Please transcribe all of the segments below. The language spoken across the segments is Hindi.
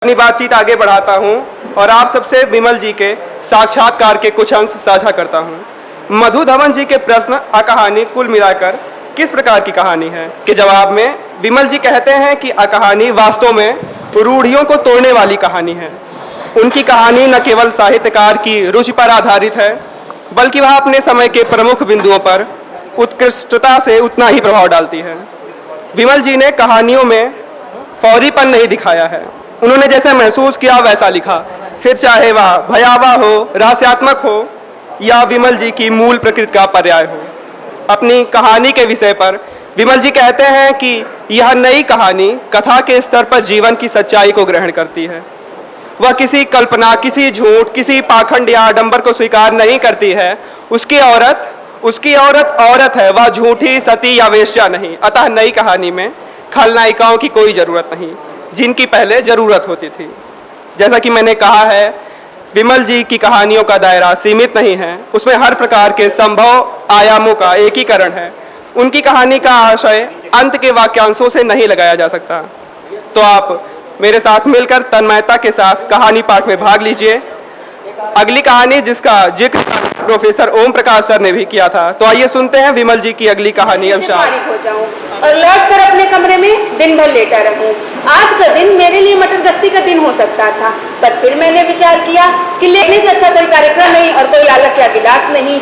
अपनी बातचीत आगे बढ़ाता हूं और आप सबसे विमल जी के साक्षात्कार के कुछ अंश साझा करता हूं। मधु धवन जी के प्रश्न कहानी कुल मिलाकर किस प्रकार की कहानी है के जवाब में विमल जी कहते हैं कि कहानी वास्तव में रूढ़ियों को तोड़ने वाली कहानी है। उनकी कहानी न केवल साहित्यकार की रुचि पर आधारित है, बल्कि वह अपने समय के प्रमुख बिंदुओं पर उत्कृष्टता से उतना ही प्रभाव डालती है। विमल जी ने कहानियों में फौरीपन नहीं दिखाया है, उन्होंने जैसा महसूस किया वैसा लिखा, फिर चाहे वह भयावह हो, रहस्यात्मक हो या विमल जी की मूल प्रकृति का पर्याय हो। अपनी कहानी के विषय पर विमल जी कहते हैं कि यह नई कहानी कथा के स्तर पर जीवन की सच्चाई को ग्रहण करती है। वह किसी कल्पना, किसी झूठ, किसी पाखंड या आडंबर को स्वीकार नहीं करती है। उसकी औरत औरत है, वह झूठी, सती या वेश्या नहीं। अतः नई कहानी में खलनायिकाओं की कोई जरूरत नहीं, जिनकी पहले जरूरत होती थी। जैसा कि मैंने कहा है, विमल जी की कहानियों का दायरा सीमित नहीं है, उसमें हर प्रकार के संभव आयामों का एकीकरण है। उनकी कहानी का आशय अंत के वाक्यांशों से नहीं लगाया जा सकता। तो आप मेरे साथ मिलकर तन्मयता के साथ कहानी पाठ में भाग लीजिए। अगली कहानी जिसका जिक्र प्रोफेसर ओम प्रकाश सर ने भी किया था, तो आइए सुनते हैं विमल जी की अगली कहानी। अवसाद हो जाऊं और लौट कर अपने कमरे में दिन भर लेटा रहूं। आज का दिन मेरे लिए मटर गश्ती का दिन हो सकता था, पर फिर मैंने विचार किया कि लेखने से अच्छा कोई कार्यक्रम नहीं और कोई आलस या विलास नहीं।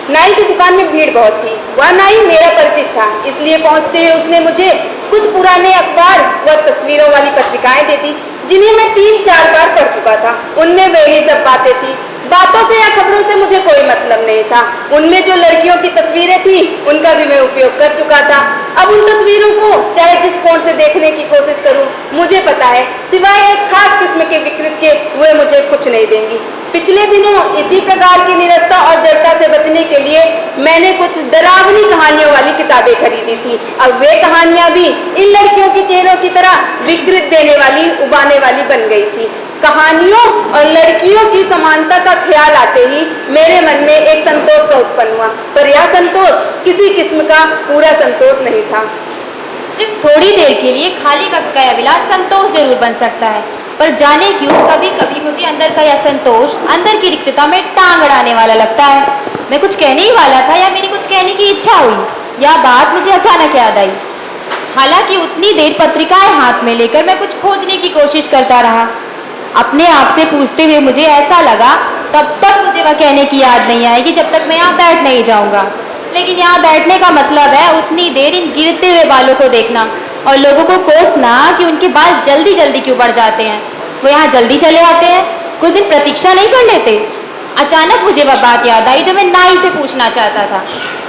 नाई की दुकान में भीड़ बहुत थी। वह नाई मेरा परिचित था, इसलिए पहुंचते हुए उसने मुझे कुछ पुराने अखबार व तस्वीरों वाली पत्रिकाएं दे दी, जिन्हें मैं 3-4 बार पढ़ चुका था। उनमें वही सब बातें थी। बातों से या खबरों से मुझे कोई मतलब नहीं था। उनमें जो लड़कियों की तस्वीरें थी, उनका भी मैं उपयोग कर चुका था। अब उन तस्वीरों को चाहे जिस कोण से देखने की कोशिश करूं, मुझे पता है सिवाय एक खास किस्म के विकृत के वे मुझे कुछ नहीं देंगी। पिछले दिनों इसी प्रकार की निरस्ता और जड़ता से बचने के लिए मैंने कुछ डरावनी कहानियों वाली किताबें खरीदी थी। अब वे कहानियां भी इन लड़कियों की चेहरों की तरह विकृत देने वाली, उबाने वाली बन गई थी। कहानियों और लड़कियों की समानता का ख्याल आते ही मेरे मन में एक संतोष सा उत्पन्न हुआ, पर यह संतोष किसी किस्म का पूरा संतोष नहीं था। सिर्फ थोड़ी देर के लिए खाली वक्त का यह विलास संतोष जरूर बन सकता है, पर जाने क्यों कभी कभी मुझे अंदर का यह संतोष अंदर की रिक्तता में टांग अड़ाने वाला लगता है। मैं कुछ कहने ही वाला था या मेरी कुछ कहने की इच्छा हुई, यह बात मुझे अचानक याद आई। हालांकि उतनी देर पत्रिकाएं हाथ में लेकर मैं कुछ खोजने की कोशिश करता रहा। अपने आप से पूछते हुए मुझे ऐसा लगा तब तक मुझे वह कहने की याद नहीं आएगी जब तक मैं यहाँ बैठ नहीं जाऊँगा। लेकिन यहाँ बैठने का मतलब है उतनी देर इन गिरते हुए बालों को देखना और लोगों को कोसना कि उनके बाल जल्दी जल्दी क्यों बढ़ जाते हैं। वो यहाँ जल्दी चले आते हैं, कुछ दिन प्रतीक्षा नहीं कर लेते। अचानक मुझे वह बात याद आई जो मैं नाई से पूछना चाहता था।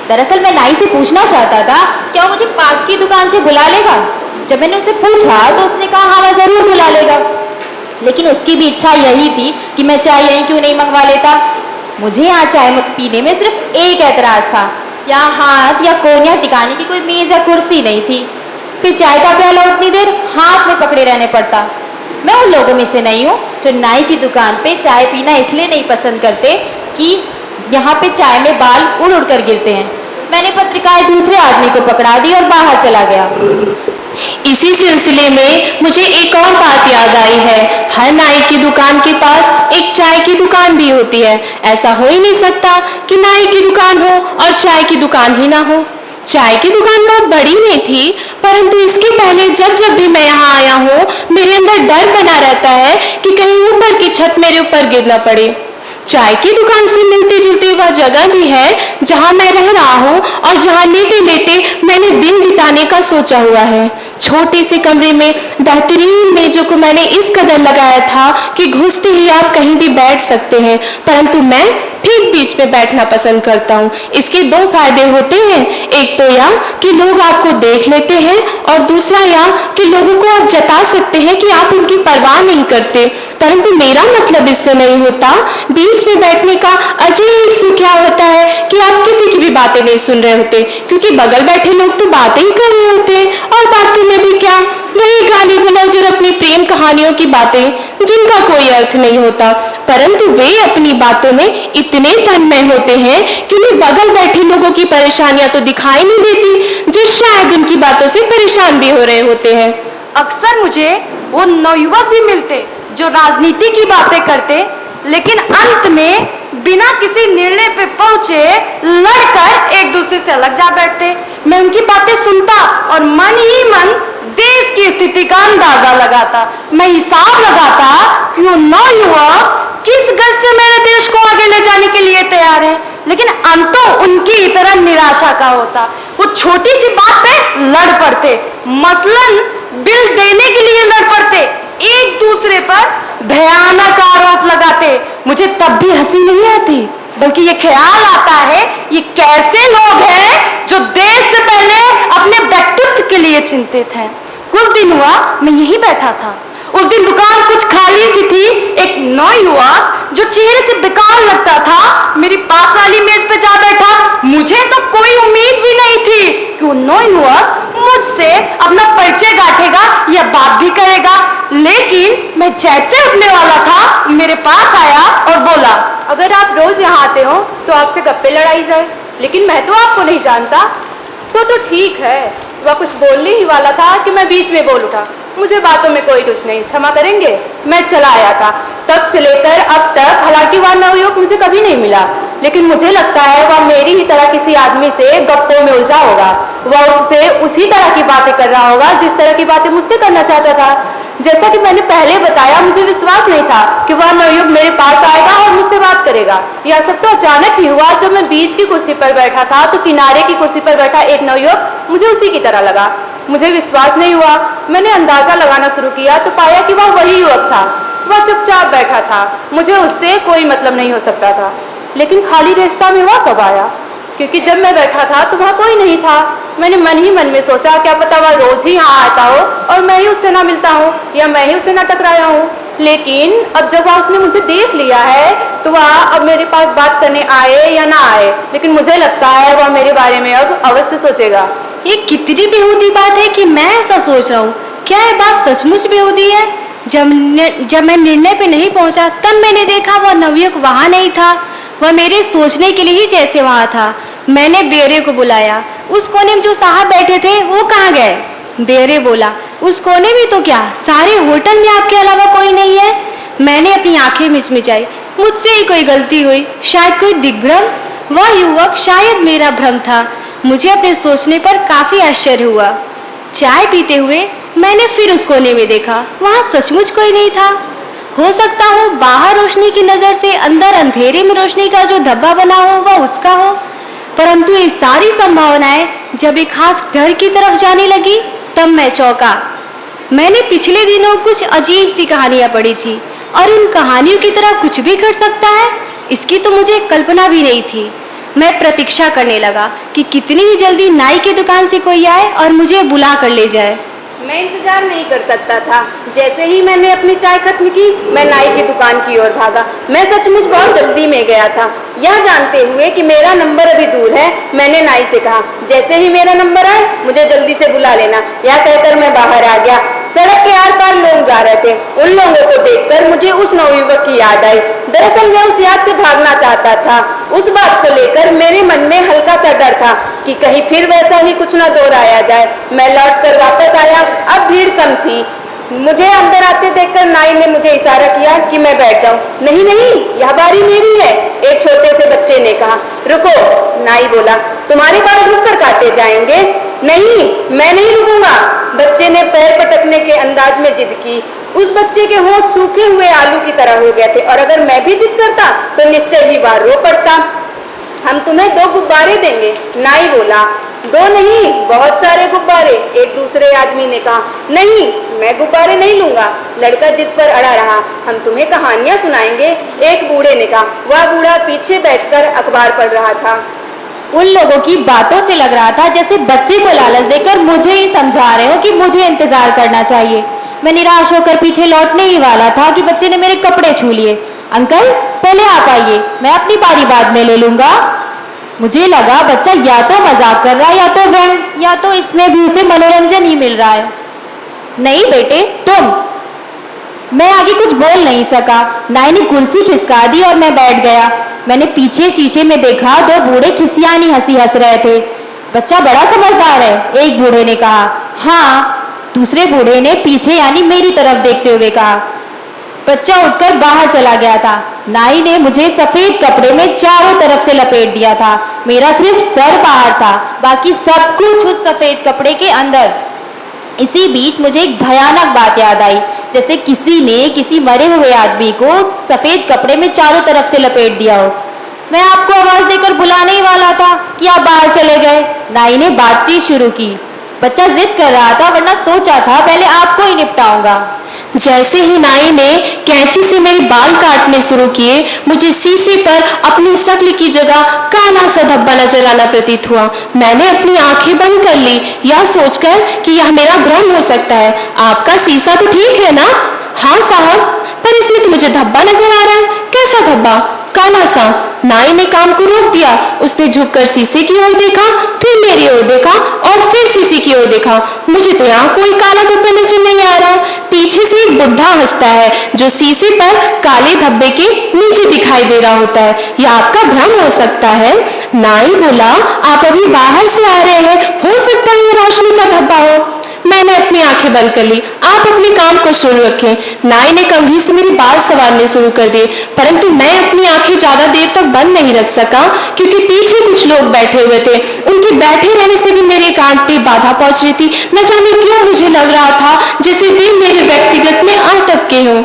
दरअसल मैं नाई से पूछना चाहता था क्या वो मुझे पास की दुकान से बुला लेगा। जब मैंने उसे पूछा तो उसने कहा हाँ वह जरूर बुला लेगा, लेकिन उसकी भी इच्छा यही थी कि मैं चाय यहीं क्यों नहीं मंगवा लेता। मुझे यहाँ चाय पीने में सिर्फ एक ऐतराज था, यहाँ हाथ या कोनियाँ टिकाने की कोई मेज या कुर्सी नहीं थी। फिर चाय का प्याला उतनी देर हाथ में पकड़े रहने पड़ता। मैं उन लोगों में से नहीं हूँ जो नाई की दुकान पे चाय पीना इसलिए नहीं पसंद करते कि यहाँ पे चाय में बाल उड़ उड़ कर गिरते हैं। मैंने पत्रिकाएं दूसरे आदमी को पकड़ा दी और बाहर चला गया। इसी सिलसिले में मुझे एक और बात याद आई है। हर नाई की दुकान के पास एक चाय की दुकान भी होती है। ऐसा हो ही नहीं सकता कि नाई की दुकान हो और चाय की दुकान ही ना हो। चाय की दुकान बहुत बड़ी नहीं थी, परंतु इसके पहले जब जब भी मैं यहाँ आया हूँ, मेरे अंदर डर बना रहता है कि कहीं ऊपर की छत मेरे ऊपर गिर न पड़े। चाय की दुकान से मिलती जुलती वह जगह भी है जहां मैं रह रहा हूं और जहां लेटे लेटे मैंने दिन बिताने का सोचा हुआ है। छोटे से कमरे में बेहतरीन मेजों को मैंने इस कदर लगाया था कि घुसते ही आप कहीं भी बैठ सकते हैं, परंतु मैं ठीक बीच में बैठना पसंद करता हूँ। इसके 2 फायदे होते हैं, एक तो यह कि लोग आपको देख लेते हैं और दूसरा यह कि लोगों को आप जता सकते हैं कि आप उनकी परवाह नहीं करते। परंतु मेरा मतलब इससे नहीं होता। बीच में बैठने का अजीब सुख क्या होता है कि आप किसी की भी बातें नहीं सुन रहे होते, क्योंकि बगल बैठे लोग तो बातें ही कर रहे होते हैं और बातों में भी क्या, वही गाली गलौज और अपनी प्रेम कहानियों की बातें जिनका कोई अर्थ नहीं होता, परंतु वे अपनी बातों में इतने तन्मय होते हैं कि उन्हें बगल बैठे लोगों की परेशानियां तो दिखाई नहीं देती, जो शायद उनकी बातों से परेशान भी हो रहे होते हैं। अक्सर मुझे वो नवयुवक भी मिलते जो राजनीति की बातें करते, लेकिन अंत में बिना किसी निर्णय पे पहुंचे लड़कर एक दूसरे से अलग जा बैठते। मैं उनकी बातें सुनता और मन ही मन देश की स्थिति का अंदाजा लगाता। मैं हिसाब लगाता कि वो नौयुवक किस गज से मेरे देश को आगे ले जाने के लिए तैयार है, लेकिन अंतों उनकी तरह निराशा का होता। वो छोटी सी बात पे लड़ पड़ते, मसलन बिल देने के लिए लड़ पड़ते, एक दूसरे पर भयानक आरोप लगाते। मुझे तब भी हंसी नहीं आती, बल्कि ये ख्याल आता है ये कैसे लोग हैं जो देश से पहले अपने व्यक्तित्व के लिए चिंतित हैं। कुछ दिन हुआ मैं यहीं बैठा था। उस दिन दुकान कुछ खाली सी थी। एक नौयुवक जो चेहरे से बेकार लगता था मेरी पास वाली मेज पे जा बैठा। मुझे तो कोई उम्मीद भी नहीं थी कि वो नौयुवक मुझसे अपना परिचय गांठेगा या बात भी करेगा, लेकिन मैं जैसे उठने वाला था मेरे पास आया और बोला, अगर आप रोज यहाँ आते हो तो आपसे गप्पे लड़ाई जाए, लेकिन मैं तो आपको नहीं जानता। तो ठीक है। वह कुछ बोलने ही वाला था कि मैं बीच में बोल उठा। मुझे बातों में कोई कुछ नहीं, क्षमा करेंगे। मैं चला आया था। तब से लेकर अब तक हालांकि वह नवयुवक मुझे कभी नहीं मिला, लेकिन मुझे लगता है वह मेरी ही तरह किसी आदमी से गप्पों में उलझा होगा। वह उससे उसी तरह की बातें कर रहा होगा जिस तरह की बातें मुझसे करना चाहता था। जैसा कि मैंने पहले बताया, मुझे विश्वास नहीं था कि वह नवयुवक मेरे पास आएगा और मुझसे बात करेगा। यह सब तो अचानक ही हुआ। जब मैं बीच की कुर्सी पर बैठा था तो किनारे की कुर्सी पर बैठा एक नवयुवक मुझे उसी की तरह लगा। मुझे विश्वास नहीं हुआ। मैंने अंदाजा लगाना शुरू किया तो पाया कि वह वही युवक था। वह चुपचाप बैठा था। मुझे उससे कोई मतलब नहीं हो सकता था। लेकिन खाली रास्ता में वह कब आया? क्योंकि जब मैं बैठा था तो वहाँ कोई नहीं था। मैंने मन ही मन में सोचा, क्या पता वह रोज ही यहाँ आता हो और मैं ही उससे ना मिलता हूँ या मैं ही उससे ना टकराया हूँ। लेकिन अब जब वह उसने मुझे देख लिया है तो वह अब मेरे पास बात करने आए या ना आए, लेकिन मुझे लगता है वह मेरे बारे में अब अवश्य सोचेगा। ये कितनी बेहूदी बात है कि मैं ऐसा सोच रहा हूँ। क्या ये बात सचमुच बेहूदी है? जब मैं निर्णय पे नहीं पहुंचा तब मैंने देखा वह नवयुवक वहां नहीं था। वह मेरे सोचने के लिए ही जैसे वहां था। मैंने बेरे को बुलाया। उस कोने में जो साहब बैठे थे वो कहाँ गए? बेरे बोला, उस कोने में तो क्या, सारे होटल में आपके अलावा कोई नहीं है। मैंने अपनी आंखें मिचमिचाई। मुझसे ही कोई गलती हुई, शायद कोई दिग्भ्रम। वह युवक शायद मेरा भ्रम था। मुझे अपने सोचने पर काफी आश्चर्य हुआ। चाय पीते हुए मैंने फिर उस कोने में देखा। वहां सचमुच कोई नहीं था। हो सकता हो बाहर रोशनी की नजर से अंदर अंधेरे में रोशनी का जो धब्बा बना हो वह उसका हो। परंतु ये सारी संभावनाएं जब एक खास डर की तरफ जाने लगी तब मैं चौंका। मैंने पिछले दिनों कुछ अजीब सी कहानियां पढ़ी थी और उन कहानियों की तरह कुछ भी घट सकता है, इसकी तो मुझे कल्पना भी नहीं थी। मैं प्रतीक्षा करने लगा कि कितनी ही जल्दी नाई की दुकान से कोई आए और मुझे बुला कर ले जाए। मैं इंतजार नहीं कर सकता था। जैसे ही मैंने अपनी चाय खत्म की मैं नाई की दुकान की ओर भागा। मैं सचमुच बहुत जल्दी में गया था। यह जानते हुए कि मेरा नंबर अभी दूर है, मैंने नाई से कहा, जैसे ही मेरा नंबर आए मुझे जल्दी से बुला लेना। यह कहकर मैं बाहर आ गया। सड़क के आर पार लोग जा रहे थे। उन लोगों को देखकर मुझे उस नवयुवक की याद आई। दरअसल मैं उस याद से भागना चाहता था। उस बात को लेकर मेरे मन में हल्का सा डर था कि कहीं फिर वैसा ही कुछ न दोहराया जाए। मैं लौटकर वापस आया। अब भीड़ कम थी। मुझे अंदर आते देखकर नाई ने मुझे इशारा किया कि मैं बैठ जाऊं। नहीं नहीं, यह बारी मेरी है, एक छोटे से बच्चे ने कहा। रुको, नाई बोला, तुम्हारे बाल रुक कर काटे जाएंगे। नहीं, मैं नहीं रुकूंगा। बच्चे ने पैर पटकने के अंदाज में जिद की। उस बच्चे के होंठ सूखे हुए आलू की तरह हो गए थे और अगर मैं भी जिद करता तो निश्चय ही बाहर रो पड़ता। हम तुम्हें 2 गुब्बारे देंगे, नाई बोला। 2 नहीं, बहुत सारे गुब्बारे, एक दूसरे आदमी ने कहा। नहीं, मैं गुब्बारे नहीं लूंगा। लड़का जिद पर अड़ा रहा। हम तुम्हें कहानियां सुनाएंगे, एक बूढ़े ने कहा। वह बूढ़ा पीछे बैठकर अखबार पढ़ रहा था। उन लोगों की बातों से लग रहा था जैसे बच्चे को लालच देकर मुझे ही समझा रहे हो कि मुझे इंतजार करना चाहिए। मैं निराश होकर पीछे लौटने ही वाला था कि बच्चे ने मेरे कपड़े छू लिए। अंकल, पहले आप आइए, मैं अपनी बारी बाद में ले लूंगा। मुझे लगा बच्चा या तो मजाक कर रहा है या तो व्यंग, या तो इसमें भी उसे मनोरंजन ही मिल रहा है। नहीं बेटे, तुम। मैं आगे कुछ बोल नहीं सका। नाई ने कुर्सी खिसका दी और मैं बैठ गया। मैंने पीछे शीशे में देखा 2 बूढ़े खिसियानी हंसी हंस रहे थे। बच्चा बड़ा समझदार है, एक बूढ़े ने कहा। हाँ, दूसरे बूढ़े ने पीछे यानी मेरी तरफ देखते हुए कहा। बच्चा उठकर बाहर चला गया था। नाई ने मुझे सफेद कपड़े में चारों तरफ से लपेट दिया था। मेरा सिर्फ सर बाहर था, बाकी सब कुछ उस सफेद कपड़े के अंदर। इसी बीच मुझे एक भयानक बात याद आई, जैसे किसी ने किसी मरे हुए आदमी को सफेद कपड़े में चारों तरफ से लपेट दिया हो। मैं आपको आवाज देकर बुलाने ही वाला था कि आप बाहर चले गए। नाई ने बातचीत शुरू की। बच्चा जिद कर रहा था, वरना सोचा था पहले आपको ही निपटाऊंगा। जैसे ही नाई ने कैंची से मेरे बाल काटने शुरू किए, मुझे शीशे पर अपनी शक्ल की जगह काला सा धब्बा नजर आना प्रतीत हुआ। मैंने अपनी आंखें बंद कर ली, यह सोचकर कि यह मेरा भ्रम हो सकता है। आपका शीशा तो ठीक है ना? हाँ साहब, पर इसमें तो मुझे धब्बा नजर आ रहा है। कैसा धब्बा? काला सा। नाई ने काम को रोक दिया। उसने झुककर शीशे की ओर देखा, फिर मेरी ओर देखा और फिर शीशे की ओर देखा। मुझे तो यहाँ कोई काला धब्बा नजर नहीं आ रहा। पीछे से एक बुढ़ा हंसता है, जो शीशे पर काले धब्बे के नीचे दिखाई दे रहा होता है। यह आपका भ्रम हो सकता है। नाई बोला, आप अभी बाहर से आ रहे हैं, हो सकता है ये रोशनी का धब्बा हो। मैंने अपनी आंखें बंद कर ली। आप अपने काम को शुरू रखें। नाई ने कंघी से मेरे बाल संवारने शुरू कर दिए, परंतु मैं अपनी आंखें ज्यादा देर तक बंद नहीं रख सका, क्योंकि पीछे कुछ लोग बैठे हुए थे। उनके बैठे रहने से भी मेरे कान पे बाधा पहुंच रही थी। न जाने क्यों मुझे लग रहा था जैसे वे मेरे व्यक्तिगत में आ टपके हों।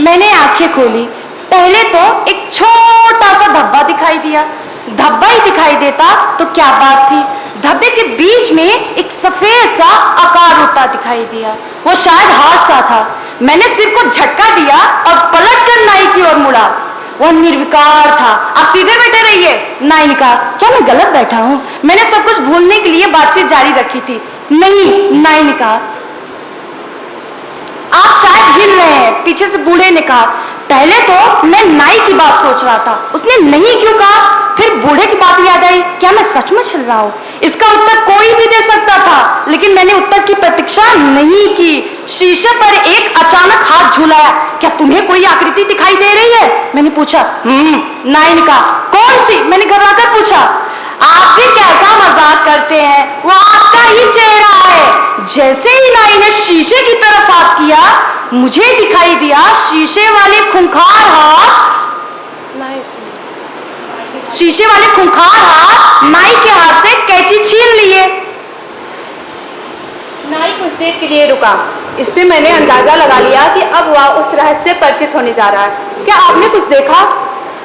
मैंने आंखें खोली। पहले तो एक छोटा सा धब्बा दिखाई दिया। धब्बा ही दिखाई देता तो क्या बात थी। धब्बे के बीच में एक सफेद सा आकार होता दिखाई दिया। वो शायद हाथ सा था। मैंने सिर को झटका दिया और पलटकर नाई की ओर मुड़ा। वह निर्विकार था। आप सीधे बैठे रहिए, नाई ने कहा। क्या मैं गलत बैठा हूँ? मैंने सब कुछ भूलने के लिए बातचीत जारी रखी थी। नहीं, नाई ने कहा, आप शायद हिल रहे हैं। पीछे से बूढ़े ने कहा। पहले तो मैं नाई की बात सोच रहा था, उसने नहीं क्यों कहा। फिर बूढ़े की बात याद आई। क्या मैं सचमुच हिल रहा हूं? इसका उत्तर कोई भी दे सकता था, लेकिन मैंने उत्तर की प्रतीक्षा नहीं की। शीशे पर एक अचानक हाथ झुलाया। क्या तुम्हें कोई आकृति दिखाई दे रही है? मैंने पूछा। नाई ने कहा। कौन सी? मैंने घबराकर पूछा। आप भी कैसा मजाक करते हैं, वो आपका ही चेहरा है। जैसे ही नाई ने शीशे की तरफ हाथ किया, मुझे दिखाई दिया शीशे वाले खूंखार हाथ नाई के हाथ से कैंची छीन लिए। नाई कुछ देर के लिए रुका। इससे मैंने अंदाजा लगा लिया कि अब वह उस रहस्य से परिचित होने जा रहा है। क्या आपने कुछ देखा?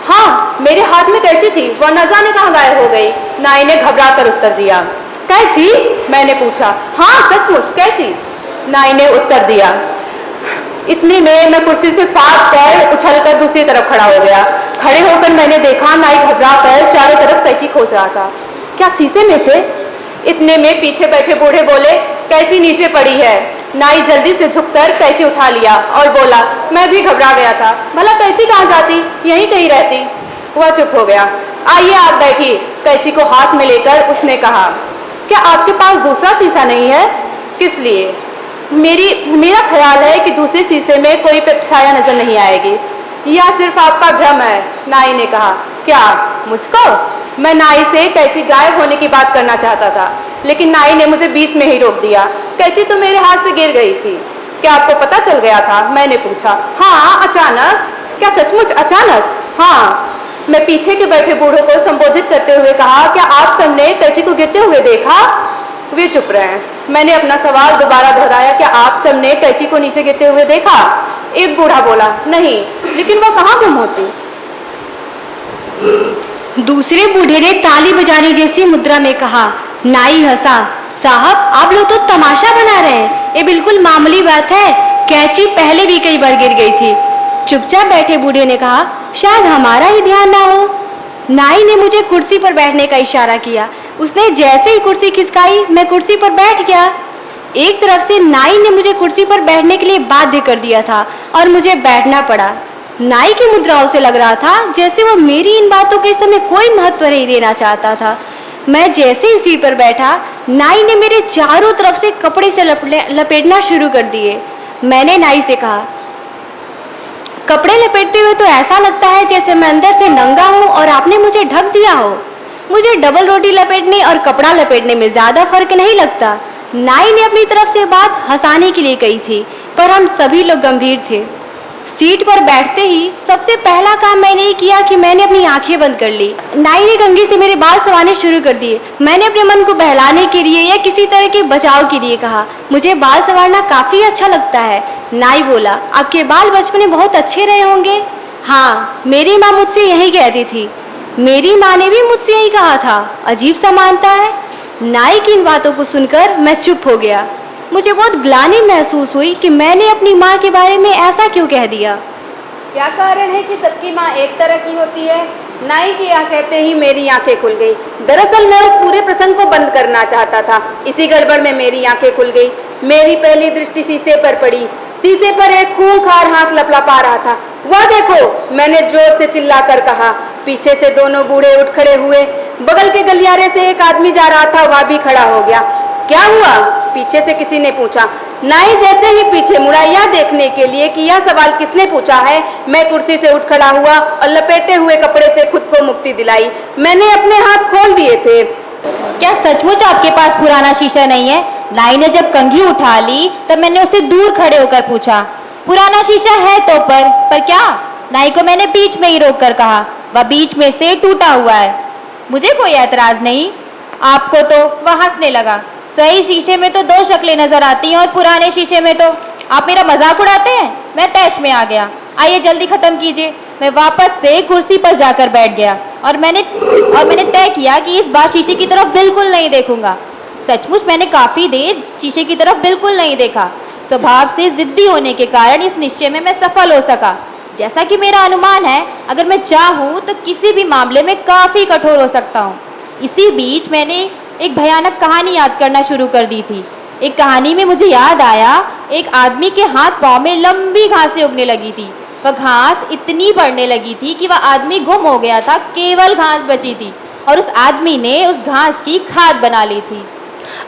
हाँ, मेरे हाथ में कैंची थी, वह न जाने कहाँ गायब हो गई। नाई ने घबरा कर उत्तर दिया। कैंची? मैंने पूछा। हाँ सचमुच कैंची, नाई ने उत्तर दिया। इतने में मैं कुर्सी से फाँक कर उछलकर दूसरी तरफ खड़ा हो गया। खड़े होकर मैंने देखा नाई घबरा कर चारों तरफ कैंची खोज रहा था। क्या शीशे में से? इतने में पीछे बैठे बूढ़े बोले, कैंची नीचे पड़ी है। नाई जल्दी से झुककर कैंची उठा लिया और बोला, मैं भी घबरा गया था। भला कैंची कहाँ जाती? यहीं कहीं रहती। वह चुप हो गया। आइए आप बैठिए, कैंची को हाथ में लेकर उसने कहा। क्या आपके पास दूसरा शीशा नहीं है? किस लिए? मेरा ख्याल है कि दूसरे शीशे में कोई प्रतिछाया नजर नहीं आएगी। यह सिर्फ आपका भ्रम है, नाई ने कहा। क्या मुझको? मैं नाई से कैंची गायब होने की बात करना चाहता था, लेकिन नाई ने मुझे बीच में ही रोक दिया। कैंची तो मेरे हाथ से गिर गई थी। क्या आपको पता चल गया था? मैंने पूछा। हाँ अचानक। क्या सचमुच अचानक? हाँ। मैं पीछे के बैठे बूढ़ों को संबोधित करते हुए कहा, क्या आप सबने कैंची को गिरते हुए देखा? वे चुप रहे। मैंने अपना सवाल दोबारा दोहराया, क्या आप सबने कैंची को नीचे गिरते हुए देखा? एक बूढ़ा बोला, नहीं, लेकिन वह कहाँ गुम होती? दूसरे बूढ़े ने ताली बजाने जैसी मुद्रा में कहा। नाई हंसा। साहब, आप लोग तो तमाशा बना रहे हैं, ये बिल्कुल मामूली बात है। कैंची पहले भी कई बार गिर गई थी। चुपचाप बैठे बूढ़े ने कहा, शायद हमारा ही ध्यान ना हो। नाई ने मुझे कुर्सी पर बैठने का इशारा किया। उसने जैसे ही कुर्सी खिसकाई, मैं कुर्सी पर बैठ गया। एक तरफ से नाई ने मुझे कुर्सी पर बैठने के लिए बाध्य कर दिया था और मुझे बैठना पड़ा। नाई की मुद्राओं से लग रहा था जैसे वो मेरी इन बातों के समय कोई महत्व नहीं देना चाहता था। मैं जैसे ही सीट पर बैठा, नाई ने मेरे चारों तरफ से कपड़े से लपेटना शुरू कर दिए। मैंने नाई से कहा, कपड़े लपेटते हुए तो ऐसा लगता है जैसे मैं अंदर से नंगा हूँ और आपने मुझे ढक दिया हो। मुझे डबल रोटी लपेटने और कपड़ा लपेटने में ज़्यादा फर्क नहीं लगता। नाई ने अपनी तरफ से बात हंसाने के लिए कही थी, पर हम सभी लोग गंभीर थे। सीट पर बैठते ही सबसे पहला काम मैंने ये किया कि मैंने अपनी आंखें बंद कर ली। नाई ने कंघी से मेरे बाल संवारने शुरू कर दिए। मैंने अपने मन को बहलाने के लिए या किसी तरह के बचाव के लिए कहा, मुझे बाल संवारना काफ़ी अच्छा लगता है। नाई बोला, आपके बाल बचपन में बहुत अच्छे रहे होंगे। हाँ, मेरी माँ मुझसे यही कहती थी। मेरी माँ ने भी मुझसे यही कहा था। अजीब सा मानता है। नाई की इन बातों को सुनकर मैं चुप हो गया। मुझे बहुत ग्लानि महसूस हुई कि मैंने अपनी माँ के बारे में ऐसा क्यों कह दिया। क्या कारण है कि सबकी माँ एक तरह की होती है? नाई की यह कहते ही मेरी आंखें खुल गई। दरअसल मैं उस पूरे प्रसंग को बंद करना चाहता था। इसी गड़बड़ में मेरी आंखें खुल गई। मेरी पहली दृष्टि शीशे पर पड़ी। शीशे पर एक खूंखार हाथ लपलपा रहा था। वह देखो, मैंने जोर से चिल्लाकर कहा। पीछे से दोनों बूढ़े उठ खड़े हुए। बगल के गलियारे से एक आदमी जा रहा था, वह भी खड़ा हो गया। क्या हुआ? पीछे से किसी ने पूछा। नाई जैसे ही पीछे मुड़ा यह देखने के लिए कि यह सवाल किसने पूछा है, मैं कुर्सी से उठ खड़ा हुआ और लपेटे हुए कपड़े से खुद को मुक्ति दिलाई। मैंने अपने हाथ खोल दिए थे। क्या सचमुच आपके पास पुराना शीशा नहीं है? नाई ने जब कंघी उठा ली तब मैंने उससे दूर खड़े होकर पूछा। पुराना शीशा है तो पर क्या? नाई को मैंने बीच में ही रोककर कहा, वह बीच में से टूटा हुआ है। मुझे कोई ऐतराज नहीं। आपको तो वह हंसने लगा। सही शीशे में तो दो शक्लें नजर आती हैं और पुराने शीशे में तो आप मेरा मजाक उड़ाते हैं। मैं तैश में आ गया। आइए जल्दी खत्म कीजिए। मैं वापस से कुर्सी पर जाकर बैठ गया और मैंने तय किया कि इस बार शीशे की तरफ बिल्कुल नहीं देखूंगा। सचमुच मैंने काफी देर शीशे की तरफ बिल्कुल नहीं देखा। स्वभाव से जिद्दी होने के कारण इस निश्चय में मैं सफल हो सका। जैसा कि मेरा अनुमान है, अगर मैं चाहूँ तो किसी भी मामले में काफी कठोर हो सकता हूँ। इसी बीच मैंने एक भयानक कहानी याद करना शुरू कर दी थी। एक कहानी में मुझे याद आया, एक आदमी के हाथ पांव में लंबी घासें उगने लगी थी। वह घास इतनी बढ़ने लगी थी कि वह आदमी गुम हो गया था। केवल घास बची थी और उस आदमी ने उस घास की खाद बना ली थी।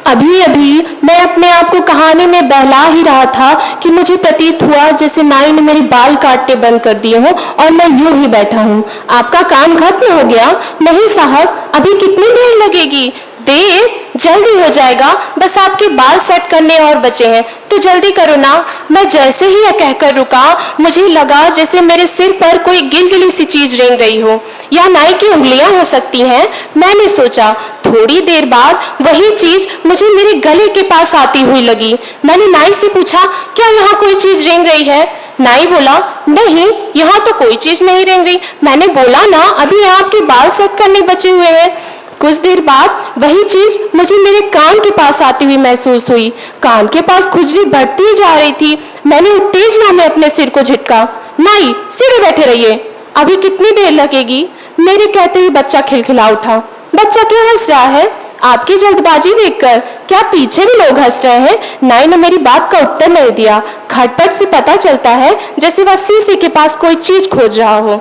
अभी अभी मैं अपने आप को कहानी में बहला ही रहा था कि मुझे प्रतीत हुआ जैसे नाई ने मेरे बाल काटने बंद कर दिए हों और मैं यूं ही बैठा हूँ। आपका काम खत्म हो गया? नहीं साहब, अभी कितनी देर लगेगी? देर जल्दी हो जाएगा, बस आपके बाल सेट करने और बचे हैं, तो जल्दी करो ना। मैं जैसे ही यह कहकर रुका, मुझे लगा जैसे मेरे सिर पर कोई गिलगिली सी चीज रेंग रही हो या नाई की उंगलियां हो सकती हैं। मैंने सोचा। थोड़ी देर बाद वही चीज मुझे मेरे गले के पास आती हुई लगी। मैंने नाई से पूछा, क्या यहाँ कोई चीज रेंग रही है? नाई बोला, नहीं, यहाँ तो कोई चीज नहीं रेंग रही। मैंने बोला ना, अभी यहाँ आपके बाल सेट करने बचे हुए हैं। कुछ देर बाद वही चीज मुझे मेरे कान के पास आती हुई महसूस हुई। कान के पास खुजली बढ़ती जा रही थी। मैंने उत्तेजना में अपने सिर को झटका। नाई, सीधे बैठे रहिए, अभी कितनी देर लगेगी? मेरे कहते ही बच्चा खिलखिला उठा। बच्चा क्यों हंस रहा है? आपकी जल्दबाजी देखकर। क्या पीछे भी लोग हंस रहे हैं? नाई ने मेरी बात का उत्तर नहीं दिया। खटपट से पता चलता है जैसे वह शीशे के पास कोई चीज खोज रहा हो।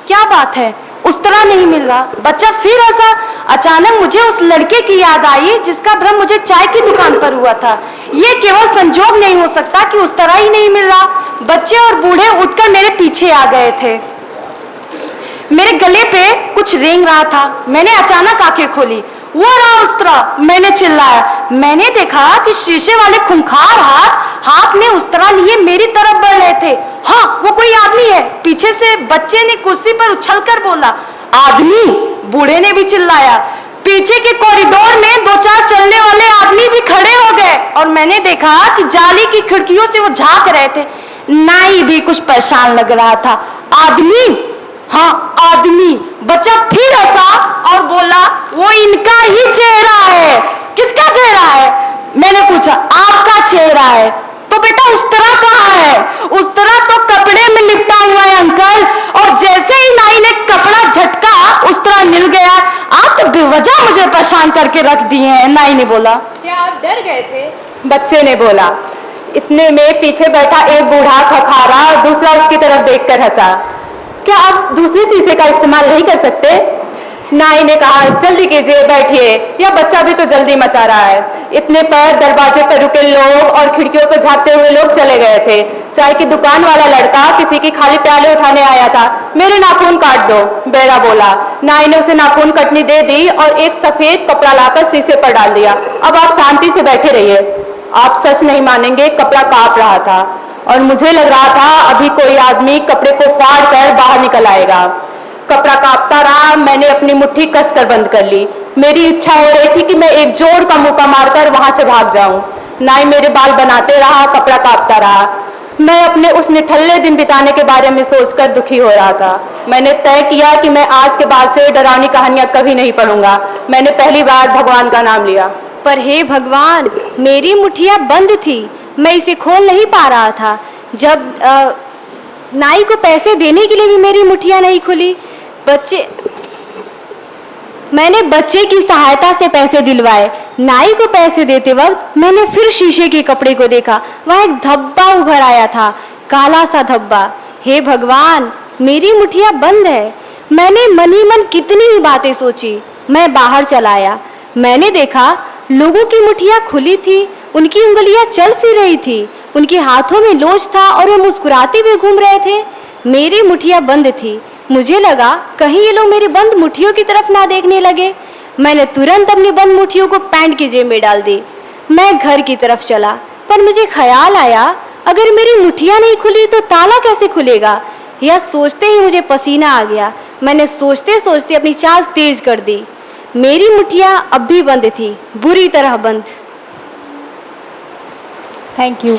क्या बात है, उस तरह नहीं मिल रहा? बच्चा फिर ऐसा। अचानक मुझे उस लड़के की याद आई जिसका भ्रम मुझे चाय की दुकान पर हुआ था। ये केवल संजोग नहीं हो सकता कि उस तरह ही नहीं मिल रहा। बच्चे और बूढ़े उठकर मेरे पीछे आ गए थे। मेरे गले पे कुछ रेंग रहा था। मैंने अचानक आंखें खोली। वो रहा उस तरह। मैंने चिल्लाया। मैंने देखा कि शीशे वाले खूंखार हाथ में उस तरह लिए मेरी तरफ बढ़ रहे थे। हाँ, वो कोई आदमी है। पीछे से बच्चे ने कुर्सी पर उछलकर बोला। आदमी? बूढ़े ने भी चिल्लाया। पीछे के कॉरिडोर में दो चार चलने वाले आदमी भी खड़े हो गए और मैंने देखा कि जाली की खिड़कियों से वो झांक रहे थे। नाई भी कुछ परेशान लग रहा था। आदमी? हाँ, आदमी। बच्चा फिर हंसा और बोला, वो इनका ही चेहरा है। किसका चेहरा है? मैंने पूछा। आपका चेहरा है। तो बेटा उस तरह कहाँ है? उस तरह तो कपड़े में लिपटा हुआ है अंकल। और जैसे ही नाई ने कपड़ा झटका उस तरह मिल गया। आप तो बेवजह मुझे परेशान करके रख दिए हैं, नाई ने बोला। क्या आप डर गए थे? बच्चे ने बोला। इतने में पीछे बैठा एक बूढ़ा खखारा और दूसरा उसकी तरफ देखकर हंसा। क्या आप दूसरे शीशे का इस्तेमाल नहीं कर सकते? नाई ने कहा, जल्दी कीजिए, बैठिए, यह बच्चा भी तो जल्दी मचा रहा है। इतने पर दरवाजे पर रुके लोग और खिड़कियों पर झांकते हुए लोग चले गए थे। चाय की दुकान वाला लड़का किसी की खाली प्याले उठाने आया था। मेरे नाखून काट दो, बेरा बोला। नाई ने उसे नाखून कटनी दे दी और एक सफेद कपड़ा लाकर शीशे पर डाल दिया। अब आप शांति से बैठे रहिए। आप सच नहीं मानेंगे, कपड़ा कांप रहा था और मुझे लग रहा था अभी कोई आदमी कपड़े को फाड़ कर बाहर निकल आएगा। कपड़ा कांपता रहा, मैंने अपनी मुट्ठी कसकर बंद कर ली। मेरी इच्छा हो रही थी कि मैं एक जोर का मुक्का मारकर वहां से भाग जाऊं। नाई मेरे बाल बनाते रहा, कपड़ा कांपता रहा। मैं अपने उस निठल्ले दिन बिताने के बारे में सोचकर दुखी हो रहा था। मैंने तय किया कि मैं आज के बाद से डरावनी कहानियां कभी नहीं पढ़ूंगा। मैंने पहली बार भगवान का नाम लिया। पर हे भगवान, मेरी मुठिया बंद थी, मैं इसे खोल नहीं पा रहा था। जब नाई को पैसे देने के लिए भी मेरी मुठिया नहीं खुली। मैंने बच्चे की सहायता से पैसे दिलवाए। नाई को पैसे देते वक्त मैंने फिर शीशे के कपड़े को देखा। वह एक धब्बा उभर आया था, काला सा धब्बा। हे भगवान, मेरी मुठिया बंद है। मैंने मनी मन कितनी ही बातें सोची। मैं बाहर चला आया। मैंने देखा लोगों की मुठिया खुली थी, उनकी उंगलियां चल फिर रही थी, उनके हाथों में लोच था और वे मुस्कुराते हुए घूम रहे थे। मेरी मुठिया बंद थी। मुझे लगा कहीं ये लोग मेरी बंद मुट्ठियों की तरफ ना देखने लगे। मैंने तुरंत अपनी बंद मुट्ठियों को पैंट की जेब में डाल दी। मैं घर की तरफ चला, पर मुझे ख्याल आया अगर मेरी मुट्ठियां नहीं खुली तो ताला कैसे खुलेगा। यह सोचते ही मुझे पसीना आ गया। मैंने सोचते सोचते अपनी चाल तेज कर दी। मेरी मुट्ठियां अब भी बंद थी, बुरी तरह बंद। Thank you.